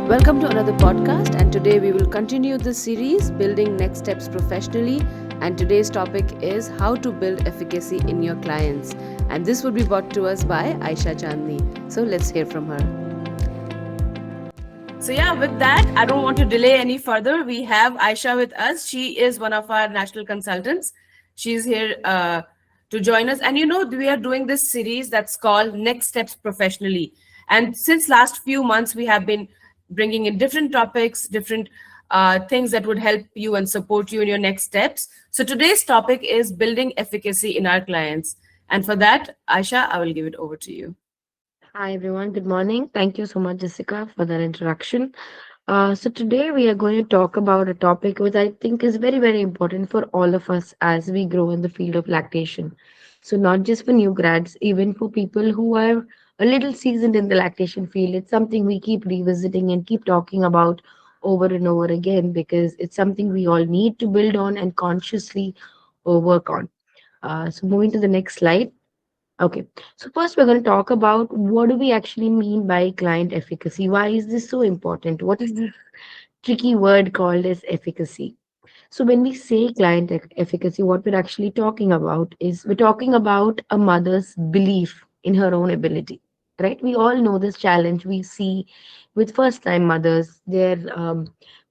Welcome to another podcast, and today we will continue this series Building Next Steps Professionally. And today's topic is how to build efficacy in your clients. And this will be brought to us by Ayisha Chandni. So let's hear from her. With that, I don't want to delay any further. We have Ayisha with us. She is one of our national consultants. She's here to join us. And we are doing this series that's called Next Steps Professionally. And since last few months, we have been bringing in different topics, different things that would help you and support you in your next steps. So today's topic is building efficacy in our clients. And for that, Ayisha, I will give it over to you. Hi everyone, good morning. Thank you so much, Jessica, for that introduction. So today we are going to talk about a topic which I think is very, very important for all of us as we grow in the field of lactation. So not just for new grads, even for people who are a little seasoned in the lactation field, it's something we keep revisiting and keep talking about over and over again because it's something we all need to build on and consciously work on. So moving to the next slide. Okay, so first we're going to talk about what do we actually mean by client efficacy? Why is this so important? What is this tricky word called as efficacy? So when we say client efficacy, what we're actually talking about is we're talking about a mother's belief in her own ability, right? We all know this challenge we see with first-time mothers, their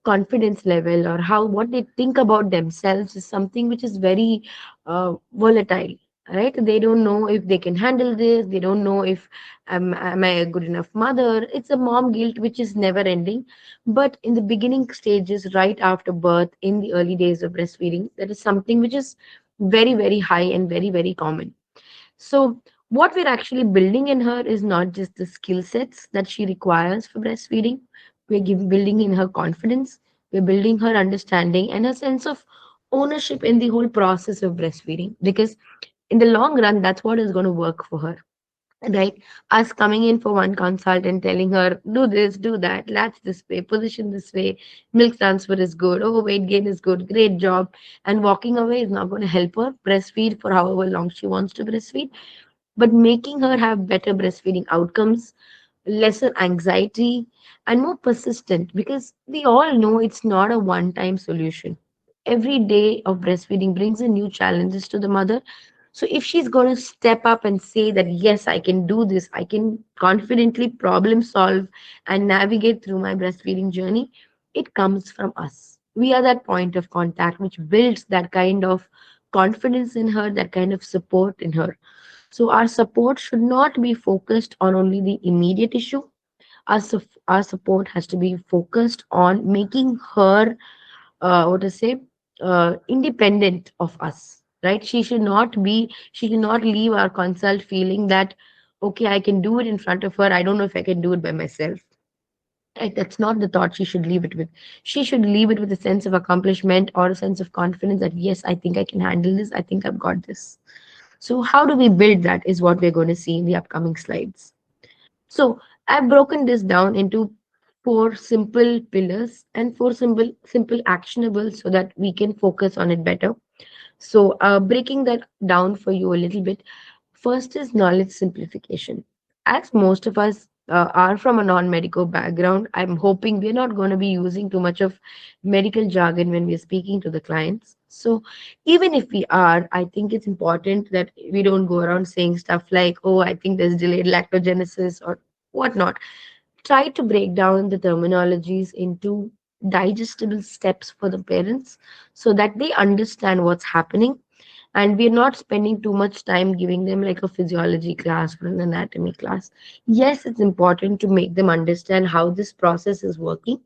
confidence level or how what they think about themselves is something which is very volatile, right? They don't know if they can handle this. They don't know if am I a good enough mother. It's a mom guilt which is never ending, but in the beginning stages, right after birth, in the early days of breastfeeding, that is something which is very, very high and very, very common. So, what we're actually building in her is not just the skill sets that she requires for breastfeeding, building in her confidence, we're building her understanding and a sense of ownership in the whole process of breastfeeding. Because in the long run, that's what is going to work for her, right? Us coming in for one consult and telling her do this, do that, latch this way, position this way, milk transfer is good, oh, weight gain is good, great job, and walking away is not going to help her breastfeed for however long she wants to breastfeed. But making her have better breastfeeding outcomes, lesser anxiety, and more persistent, because we all know it's not a one time solution. Every day of breastfeeding brings in new challenges to the mother. So if she's going to step up and say that, yes, I can do this, I can confidently problem solve and navigate through my breastfeeding journey, it comes from us. We are that point of contact which builds that kind of confidence in her, that kind of support in her. So our support should not be focused on only the immediate issue. Our support has to be focused on making her, what to say, independent of us, right? She should not leave our consult feeling that, okay, I can do it in front of her. I don't know if I can do it by myself. Right? That's not the thought she should leave it with. She should leave it with a sense of accomplishment or a sense of confidence that, yes, I think I can handle this. I think I've got this. So, how do we build that is what we're going to see in the upcoming slides. So, I've broken this down into four simple pillars and four simple actionables so that we can focus on it better. So, breaking that down for you a little bit, first is knowledge simplification. As most of us are from a non medical background, I'm hoping we're not going to be using too much of medical jargon when we're speaking to the clients. So, even if we are, I think it's important that we don't go around saying stuff like, oh, I think there's delayed lactogenesis or whatnot. Try to break down the terminologies into digestible steps for the parents so that they understand what's happening, and we're not spending too much time giving them like a physiology class or an anatomy class. Yes, it's important to make them understand how this process is working,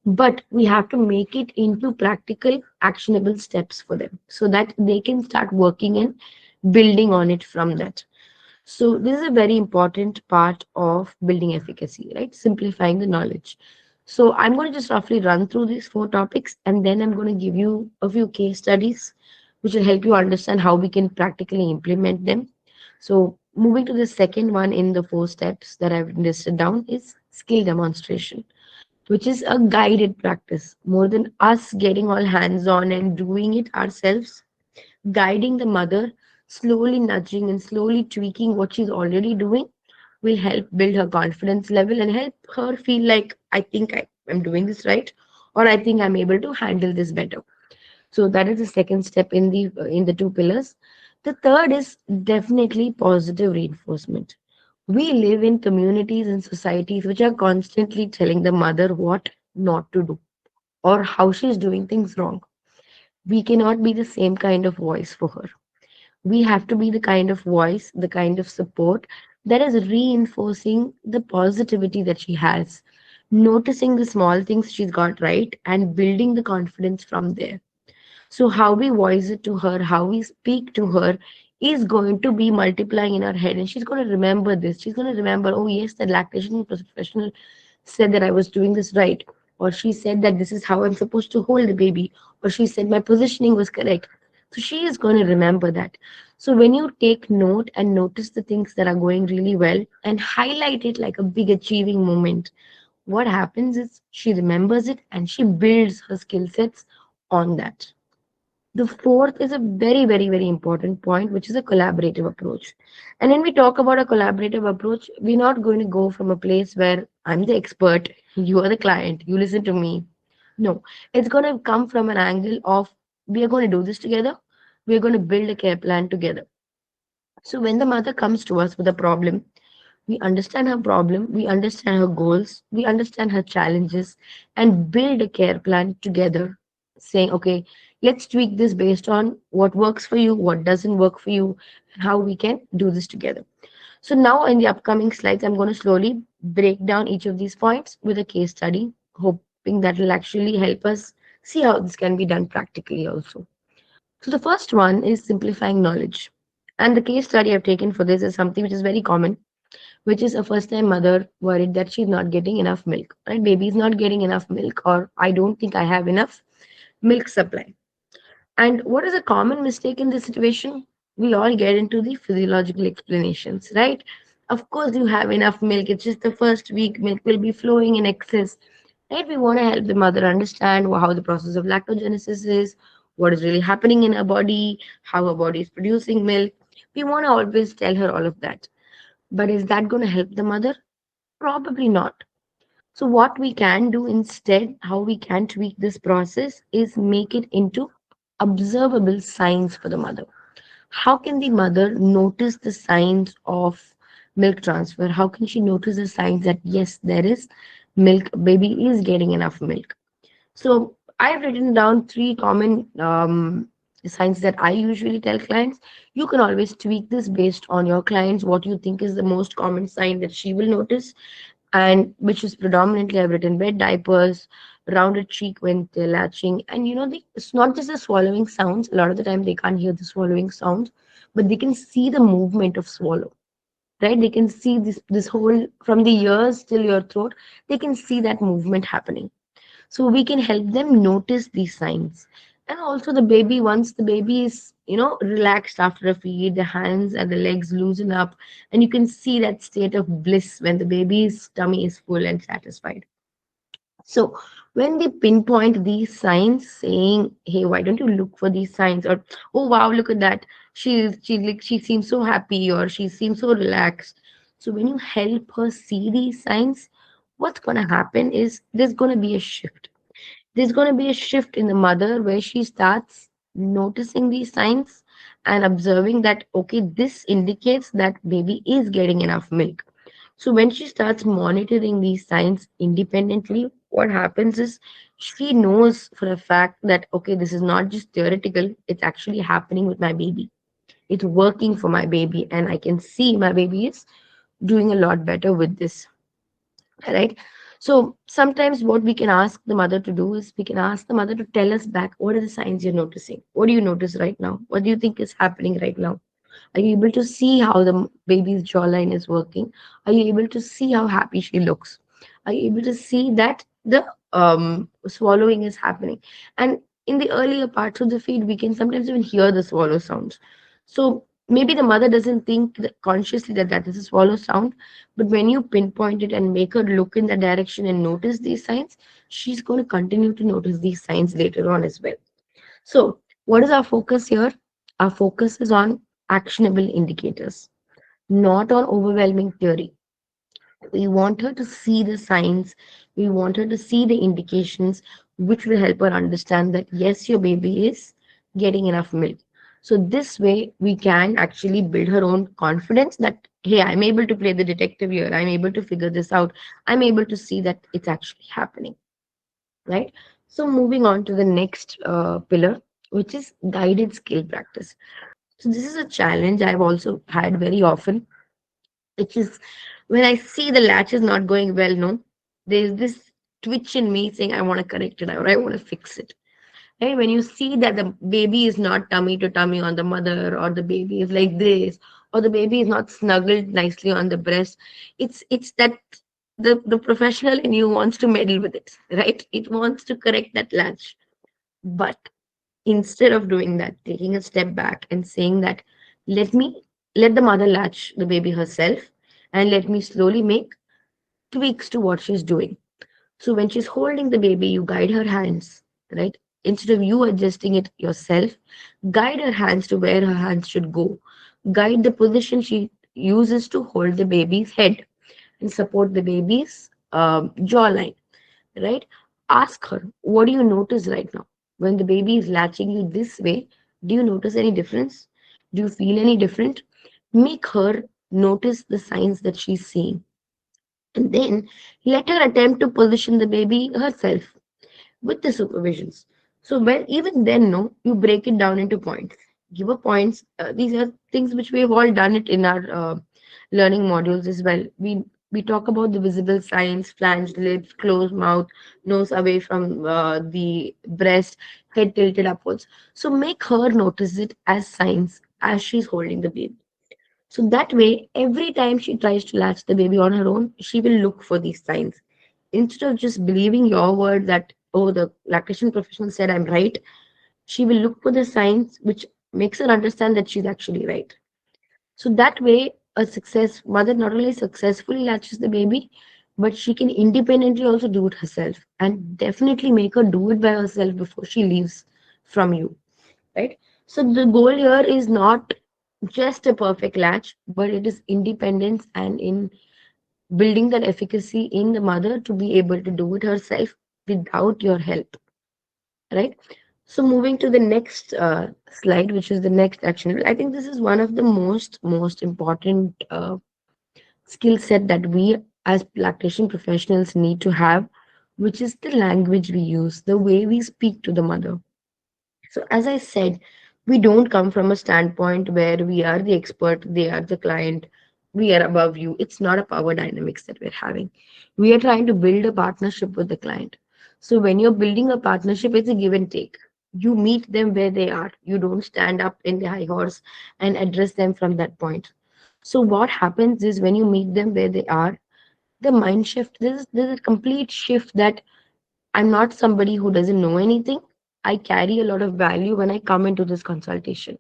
but we have to make it into practical actionable steps for them so that they can start working and building on it from that. So this is a very important part of building efficacy, right? Simplifying the knowledge. So I'm going to just roughly run through these four topics and then I'm going to give you a few case studies which will help you understand how we can practically implement them. So moving to the second one in the four steps that I've listed down is skill demonstration, which is a guided practice. More than us getting all hands on and doing it ourselves, guiding the mother, slowly nudging and slowly tweaking what she's already doing will help build her confidence level and help her feel like, I think I'm doing this right, or I think I'm able to handle this better. So that is the second step in the two pillars. The third is definitely positive reinforcement. We live in communities and societies which are constantly telling the mother what not to do or how she's doing things wrong. We cannot be the same kind of voice for her. We have to be the kind of voice, the kind of support that is reinforcing the positivity that she has, noticing the small things she's got right, and building the confidence from there. So, how we voice it to her, how we speak to her is going to be multiplying in her head, and she's going to remember this. She's going to remember, oh, yes, the lactation professional said that I was doing this right, or she said that this is how I'm supposed to hold the baby, or she said my positioning was correct. So, she is going to remember that. So, when you take note and notice the things that are going really well and highlight it like a big achieving moment, what happens is she remembers it and she builds her skill sets on that. The fourth is a very, very, very important point, which is a collaborative approach. And when we talk about a collaborative approach, we're not going to go from a place where I'm the expert, you are the client, you listen to me. No, it's going to come from an angle of we are going to do this together, we're going to build a care plan together. So when the mother comes to us with a problem, we understand her problem, we understand her goals, we understand her challenges, and build a care plan together, saying, okay, let's tweak this based on what works for you, what doesn't work for you, and how we can do this together. So, now in the upcoming slides, I'm going to slowly break down each of these points with a case study, hoping that will actually help us see how this can be done practically also. So, the first one is simplifying knowledge. And the case study I've taken for this is something which is very common, which is a first time mother worried that she's not getting enough milk, right? Baby's not getting enough milk, or I don't think I have enough milk supply. And what is a common mistake in this situation? We all get into the physiological explanations, right? Of course, you have enough milk. It's just the first week, milk will be flowing in excess, right? We want to help the mother understand how the process of lactogenesis is, what is really happening in her body, how her body is producing milk. We want to always tell her all of that. But is that going to help the mother? Probably not. So, what we can do instead, how we can tweak this process, is make it into observable signs for the mother. How can the mother notice the signs of milk transfer? How can she notice the signs that yes, there is milk, baby is getting enough milk? So I've written down three common signs that I usually tell clients. You can always tweak this based on your clients, what you think is the most common sign that she will notice, and which is predominantly I've written wet diapers, rounded cheek when they're latching, and it's not just the swallowing sounds. A lot of the time they can't hear the swallowing sounds, but they can see the movement of swallow. Right? They can see this whole from the ears till your throat. They can see that movement happening, so we can help them notice these signs. And also the baby, once the baby is relaxed after a feed, the hands and the legs loosen up, and you can see that state of bliss when the baby's tummy is full and satisfied. So when they pinpoint these signs, saying, "Hey, why don't you look for these signs?" or "Oh wow, look at that, she seems so happy," or "She seems so relaxed." So when you help her see these signs, what's gonna happen is there's gonna be a shift. There's going to be a shift in the mother where she starts noticing these signs and observing that, okay, this indicates that baby is getting enough milk. So when she starts monitoring these signs independently, what happens is she knows for a fact that, okay, this is not just theoretical, it's actually happening with my baby. It's working for my baby, and I can see my baby is doing a lot better with this, right? So sometimes what we can ask the mother to do is we can ask the mother to tell us back, what are the signs you're noticing? What do you notice right now? What do you think is happening right now? Are you able to see how the baby's jawline is working? Are you able to see how happy she looks? Are you able to see that the swallowing is happening? And in the earlier parts of the feed, we can sometimes even hear the swallow sounds. So maybe the mother doesn't think that consciously that that is a swallow sound, but when you pinpoint it and make her look in that direction and notice these signs, she's going to continue to notice these signs later on as well. So, what is our focus here? Our focus is on actionable indicators, not on overwhelming theory. We want her to see the signs, we want her to see the indications which will help her understand that yes, your baby is getting enough milk. So this way we can actually build her own confidence that hey, I'm able to play the detective here, I'm able to figure this out, I'm able to see that it's actually happening, right? So moving on to the next pillar, which is guided skill practice. So this is a challenge I've also had very often, which is when I see the latch is not going well, no, there's this twitch in me saying, I want to correct it or I want to fix it. Right? When you see that the baby is not tummy to tummy on the mother, or the baby is like this, or the baby is not snuggled nicely on the breast, it's that the professional in you wants to meddle with it, right? It wants to correct that latch. But instead of doing that, taking a step back and saying that, let me let the mother latch the baby herself, and let me slowly make tweaks to what she's doing. So when she's holding the baby, you guide her hands, right? Instead of you adjusting it yourself, guide her hands to where her hands should go. Guide the position she uses to hold the baby's head and support the baby's jawline, right? Ask her, what do you notice right now? When the baby is latching you this way, do you notice any difference? Do you feel any different? Make her notice the signs that she's seeing. And then let her attempt to position the baby herself with the supervisions. So when even then, no, you break it down into points. Give her points. These are things which we have all done it in our learning modules as well. We talk about the visible signs: flanged lips, closed mouth, nose away from the breast, head tilted upwards. So make her notice it as signs as she's holding the baby. So that way, every time she tries to latch the baby on her own, she will look for these signs. Instead of just believing your word that, oh, the lactation professional said I'm right, she will look for the signs which makes her understand that she's actually right. So that way, a success mother not only successfully latches the baby, but she can independently also do it herself, and definitely make her do it by herself before she leaves from you, right? So the goal here is not just a perfect latch, but it is independence and in building that efficacy in the mother to be able to do it herself without your help, right? So moving to the next slide, which is the next action, I think this is one of the most important skill set that we as lactation professionals need to have, which is the language we use, the way we speak to the mother. So, as I said, we don't come from a standpoint where we are the expert, they are the client, we are above you. It's not a power dynamics that we're having. We are trying to build a partnership with the client. So, when you're building a partnership, it's a give and take. You meet them where they are. You don't stand up in the high horse and address them from that point. So, what happens is when you meet them where they are, the mind shift, there's a complete shift that I'm not somebody who doesn't know anything. I carry a lot of value when I come into this consultation,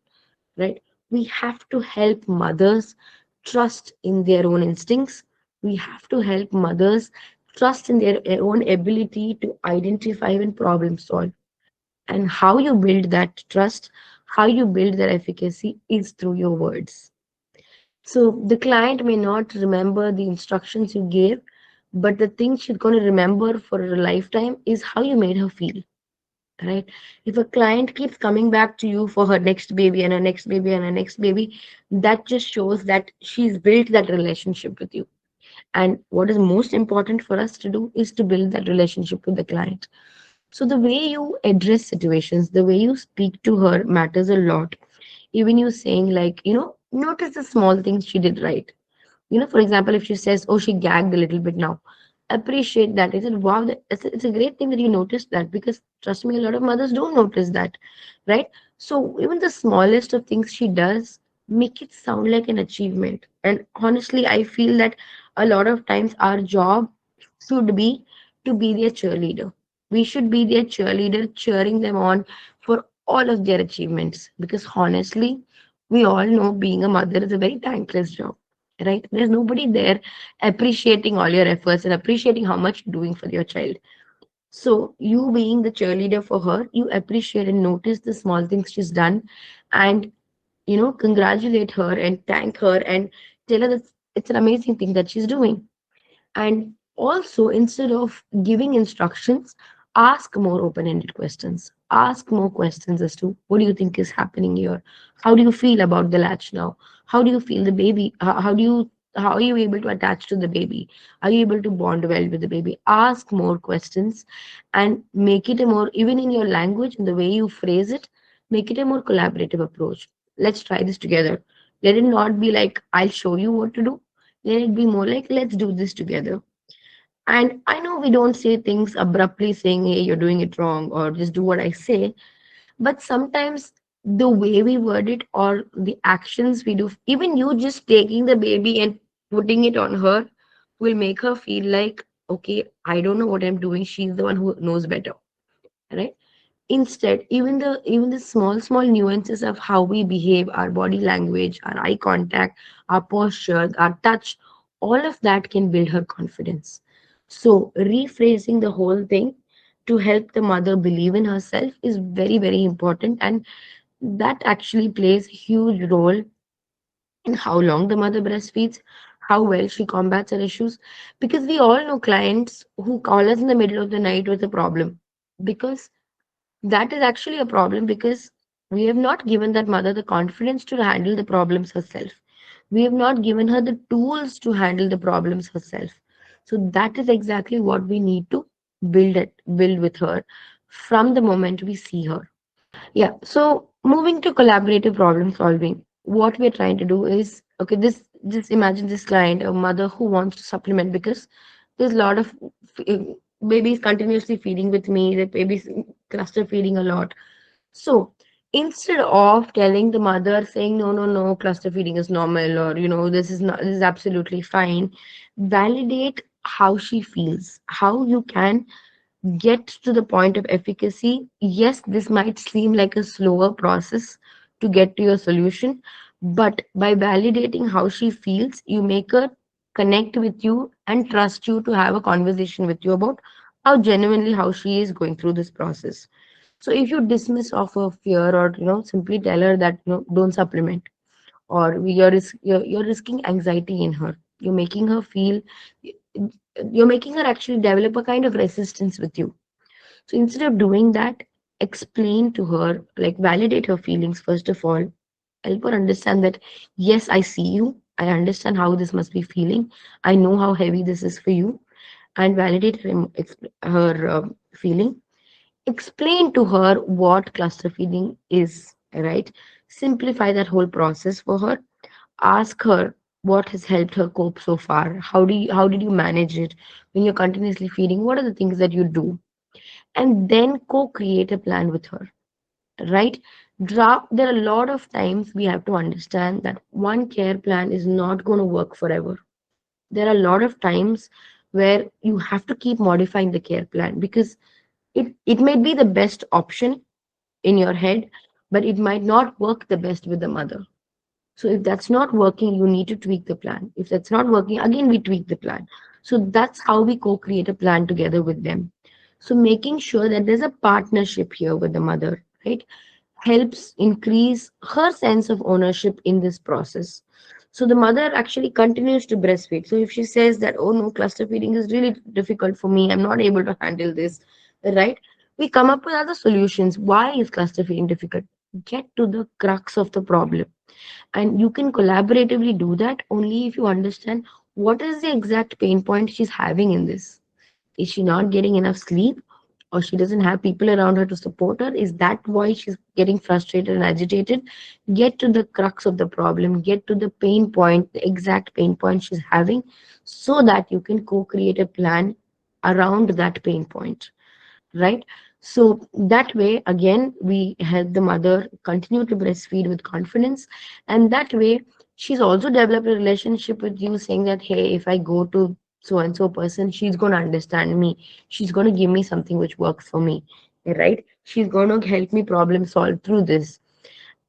right? We have to help mothers trust in their own instincts. We have to help mothers trust in their own ability to identify and problem solve. And how you build that trust, how you build their efficacy is through your words. So the client may not remember the instructions you gave, but the thing she's going to remember for a lifetime is how you made her feel, right? If a client keeps coming back to you for her next baby and her next baby and her next baby, that just shows that she's built that relationship with you. And what is most important for us to do is to build that relationship with the client. So the way you address situations, the way you speak to her matters a lot. Even you saying like, notice the small things she did right. For example, if she says, oh, she gagged a little bit now, appreciate that. I said, wow, it's a great thing that you noticed that, because trust me, a lot of mothers don't notice that, right? So even the smallest of things she does, make it sound like an achievement. And honestly, I feel that a lot of times our job should be to be their cheerleader. We should be their cheerleader, cheering them on for all of their achievements. Because honestly, we all know being a mother is a very thankless job, right? There's nobody there appreciating all your efforts and appreciating how much you're doing for your child. So you being the cheerleader for her, you appreciate and notice the small things she's done, and congratulate her and thank her and tell her that it's an amazing thing that she's doing. And also, instead of giving instructions, ask more open ended questions. Ask more questions as to what do you think is happening here? How do you feel about the latch now? How do you feel the baby? How are you able to attach to the baby? Are you able to bond well with the baby? Ask more questions and make it a more, even in your language, in the way you phrase it, make it a more collaborative approach. Let's try this together. Let it not be like, I'll show you what to do. Let it be more like, let's do this together. And I know we don't say things abruptly saying, hey, you're doing it wrong, or just do what I say. But sometimes the way we word it or the actions we do, even you just taking the baby and putting it on her, will make her feel like, okay, I don't know what I'm doing. She's the one who knows better. Right? Instead, even the small nuances of how we behave, our body language, our eye contact, our posture, our touch, all of that can build her confidence. So rephrasing the whole thing to help the mother believe in herself is very, very important, and that actually plays a huge role in how long the mother breastfeeds, how well she combats her issues. Because we all know clients who call us in the middle of the night with a problem, because that is actually a problem, because we have not given that mother the confidence to handle the problems herself. We have not given her the tools to handle the problems herself. So that is exactly what we need to build with her from the moment we see her. Yeah. So moving to collaborative problem solving, what we're trying to do is, okay, this just imagine this client, a mother who wants to supplement because there's a lot of f- babies continuously feeding with me, the babies cluster feeding a lot. So instead of telling the mother saying no, no, no, cluster feeding is normal, or this is not, this is absolutely fine, validate how she feels, how you can get to the point of efficacy. Yes, this might seem like a slower process to get to your solution, but by validating how she feels, you make her connect with you and trust you to have a conversation with you about how genuinely how she is going through this process. So if you dismiss of her fear, or simply tell her that don't supplement, or you're risking anxiety in her, you're making her actually develop a kind of resistance with you. So instead of doing that, explain to her, like validate her feelings first of all. Help her understand that, yes, I see you. I understand how this must be feeling. I know how heavy this is for you. And validate her feeling. Explain to her what cluster feeding is, right? Simplify that whole process for her. Ask her what has helped her cope so far. How did you manage it when you're continuously feeding? What are the things that you do? And then co-create a plan with her, right? Draft. There are a lot of times we have to understand that one care plan is not going to work forever. There are a lot of times where you have to keep modifying the care plan, because it may be the best option in your head, but it might not work the best with the mother. So if that's not working, you need to tweak the plan. If that's not working, again, we tweak the plan. So that's how we co-create a plan together with them. So making sure that there's a partnership here with the mother, right, helps increase her sense of ownership in this process. So the mother actually continues to breastfeed. So if she says that, oh no, cluster feeding is really difficult for me, I'm not able to handle this, right? We come up with other solutions. Why is cluster feeding difficult? Get to the crux of the problem, and you can collaboratively do that only if you understand what is the exact pain point she's having in this. Is she not getting enough sleep, or she doesn't have people around her to support her? Is that why she's getting frustrated and agitated? Get to the crux of the problem, get to the pain point, the exact pain point she's having, so that you can co-create a plan around that pain point, right? So that way, again, we help the mother continue to breastfeed with confidence. And that way, she's also developed a relationship with you, saying that, hey, if I go to so and so person, she's going to understand me. She's going to give me something which works for me, right? She's going to help me problem solve through this.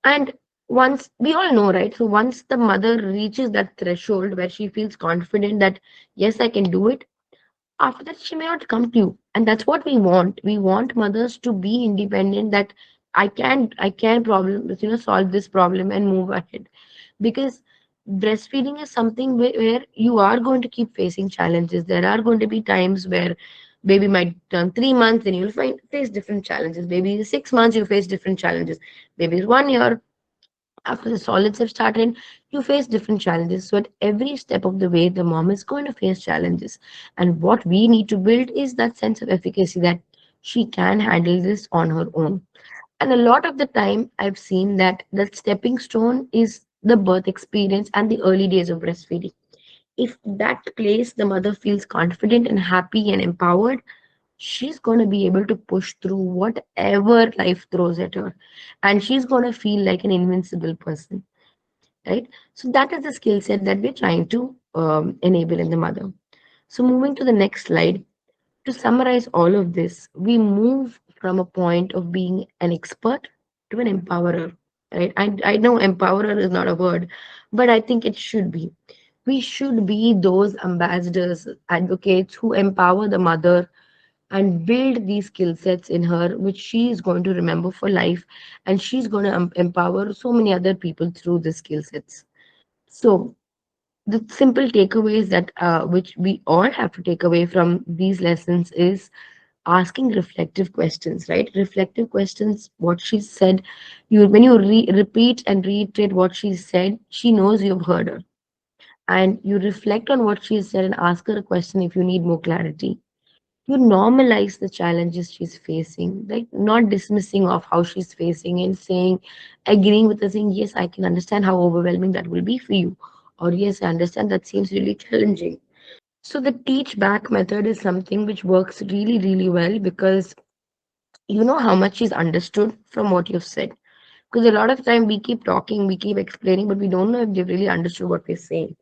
And once we all know, right? So once the mother reaches that threshold where she feels confident that, yes, I can do it, after that she may not come to you, and that's what we want mothers to be independent, that I can solve this problem and move ahead. Because breastfeeding is something where you are going to keep facing challenges. There are going to be times where baby might turn 3 months and you'll face different challenges. Maybe 6 months you face different challenges. Maybe 1 year after the solids have started, you face different challenges. So at every step of the way, the mom is going to face challenges. And what we need to build is that sense of efficacy that she can handle this on her own. And a lot of the time, I've seen that the stepping stone is the birth experience and the early days of breastfeeding. If that place the mother feels confident and happy and empowered, she's going to be able to push through whatever life throws at her. And she's going to feel like an invincible person, right? So that is the skill set that we're trying to enable in the mother. So moving to the next slide, to summarize all of this, we move from a point of being an expert to an empowerer, right? I know empowerer is not a word, but I think it should be. We should be those ambassadors, advocates who empower the mother and build these skill sets in her, which she is going to remember for life. And she's going to empower so many other people through the skill sets. So, the simple takeaways that which we all have to take away from these lessons is asking reflective questions, right? Reflective questions, what she said. When you repeat and reiterate what she said, she knows you've heard her. And you reflect on what she said and ask her a question if you need more clarity. You normalize the challenges she's facing, like not dismissing of how she's facing and saying, agreeing with her, saying, yes, I can understand how overwhelming that will be for you. Or yes, I understand that seems really challenging. So the teach back method is something which works really, really well because you know how much she's understood from what you've said. Because a lot of time we keep talking, we keep explaining, but we don't know if they've really understood what we're saying.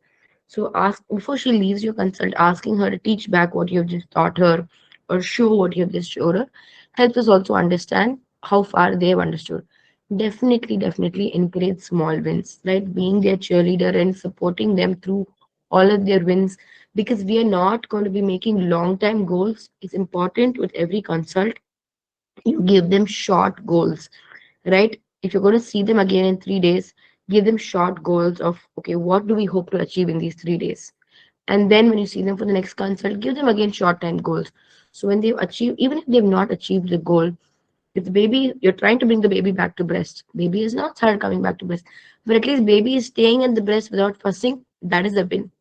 So ask before she leaves your consult, asking her to teach back what you've just taught her or show what you've just showed her helps us also understand how far they've understood. Definitely encourage small wins, right? Being their cheerleader and supporting them through all of their wins because we are not going to be making long time goals. It's important with every consult you give them short goals, right? If you're going to see them again in 3 days, give them short goals of, okay, what do we hope to achieve in these 3 days? And then when you see them for the next consult, give them again short time goals. So when they've achieved, even if they've not achieved the goal, if the baby, you're trying to bring the baby back to breast, baby has not started coming back to breast, but at least baby is staying at the breast without fussing, that is a win.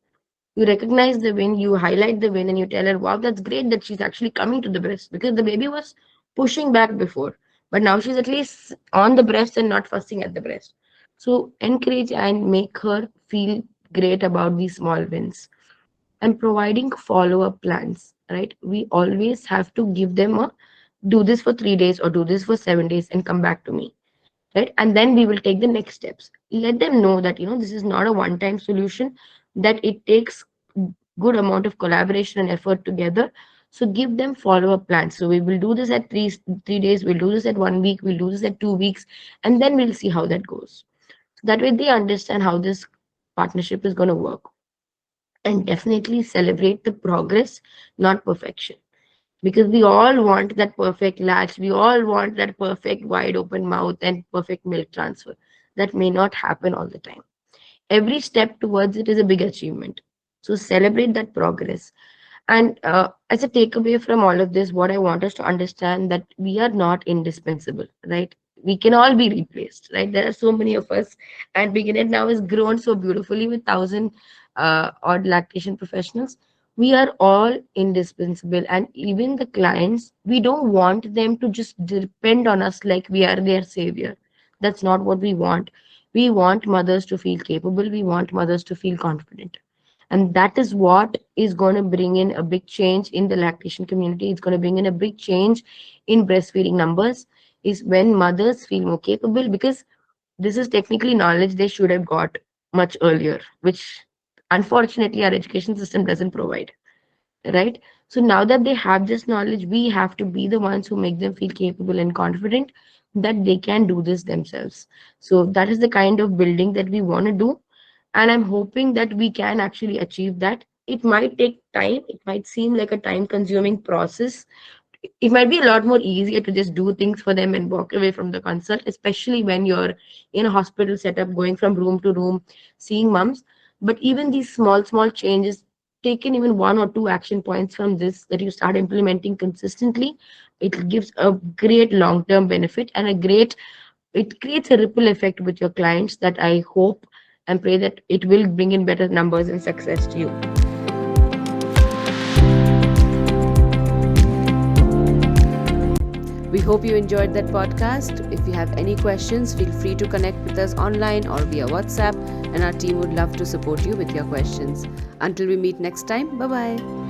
You recognize the win, you highlight the win, and you tell her, wow, that's great that she's actually coming to the breast because the baby was pushing back before. But now she's at least on the breast and not fussing at the breast. So encourage and make her feel great about these small wins. And providing follow-up plans, right? We always have to give them a do this for 3 days or do this for 7 days and come back to me, right? And then we will take the next steps. Let them know that this is not a one time solution, that it takes good amount of collaboration and effort together. So give them follow up plans. So we will do this at three days, we'll do this at 1 week, we'll do this at 2 weeks, and then we'll see how that goes. So that way they understand how this partnership is going to work. And definitely celebrate the progress, not perfection, because we all want that perfect latch, we all want that perfect wide open mouth and perfect milk transfer. That may not happen all the time. Every step towards it is a big achievement, so celebrate that progress. And as a takeaway from all of this, what I want us to understand that we are not indispensable, right? We can all be replaced, right? There are so many of us, and Beginner now has grown so beautifully with thousand odd lactation professionals. We are all indispensable, and even the clients, we don't want them to just depend on us like we are their savior. That's not what we want. We want mothers to feel capable. We want mothers to feel confident, and that is what is going to bring in a big change in the lactation community. It's going to bring in a big change in breastfeeding numbers, is when mothers feel more capable, because this is technically knowledge they should have got much earlier, which unfortunately our education system doesn't provide, right? So now that they have this knowledge, we have to be the ones who make them feel capable and confident that they can do this themselves. So that is the kind of building that we want to do, and I'm hoping that we can actually achieve that. It might take time, it might seem like a time consuming process. It might be a lot more easier to just do things for them and walk away from the consult, especially when you're in a hospital setup, going from room to room, seeing moms. But even these small changes, taken even one or two action points from this that you start implementing consistently, it gives a great long term benefit and a great, it creates a ripple effect with your clients that I hope and pray that it will bring in better numbers and success to you. We hope you enjoyed that podcast. If you have any questions, feel free to connect with us online or via WhatsApp, and our team would love to support you with your questions. Until we meet next time, bye bye.